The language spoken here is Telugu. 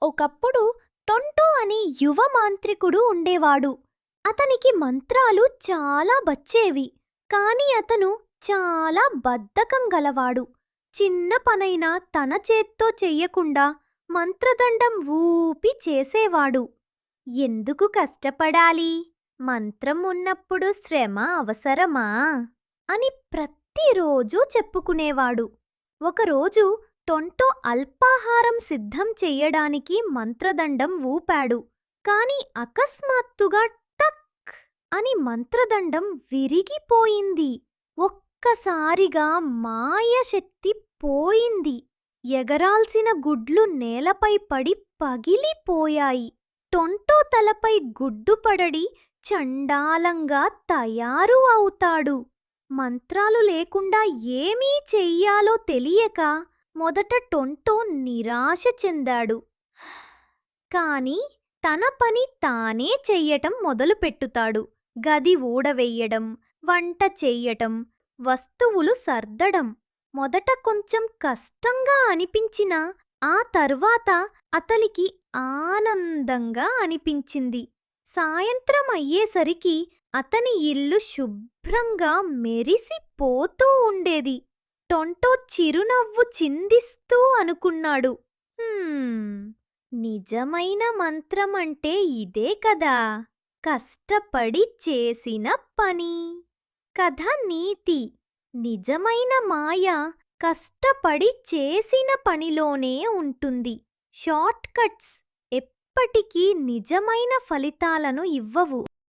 ఒకప్పుడు టొంటో అని యువ మాంత్రికుడు ఉండేవాడు. అతనికి మంత్రాలు చాలా వచ్చేవి. కాని అతను చాలా బద్ధకం గలవాడు. చిన్న పనైనా తన చేత్తో చెయ్యకుండా మంత్రదండం ఊపి చేసేవాడు. ఎందుకు కష్టపడాలి? మంత్రం ఉన్నప్పుడు శ్రమ అవసరమా? అని ప్రతిరోజూ చెప్పుకునేవాడు. ఒకరోజు టొంటో అల్పాహారం సిద్ధం చెయ్యడానికి మంత్రదండం ఊపాడు. కాని అకస్మాత్తుగా టక్ అని మంత్రదండం విరిగిపోయింది. ఒక్కసారిగా మాయశక్తి పోయింది. ఎగరాల్సిన గుడ్లు నేలపై పడి పగిలిపోయాయి. టొంటో తలపై గుడ్డు పడడి చండాలంగా తయారు అవుతాడు. మంత్రాలు లేకుండా ఏమీ చెయ్యాలో తెలియక మొదట టొంటో నిరాశ చెందాడు. కాని తన పని తానే చెయ్యటం మొదలుపెట్టుతాడు. గది ఊడవెయ్యడం, వంట చెయ్యటం, వస్తువులు సర్దడం. మొదట కొంచెం కష్టంగా అనిపించినా ఆ తర్వాత అతనికి ఆనందంగా అనిపించింది. సాయంత్రం అయ్యేసరికి అతని ఇల్లు శుభ్రంగా మెరిసిపోతూ ఉండేది. టొంటో చిరునవ్వు చిందిస్తూ అనుకున్నాడు, నిజమైన మంత్రం అంటే ఇదే కదా, కష్టపడి చేసిన పని. కథ నీతి: నిజమైన మాయ కష్టపడి చేసిన పనిలోనే ఉంటుంది. షార్ట్ కట్స్ ఎప్పటికీ నిజమైన ఫలితాలను ఇవ్వవు.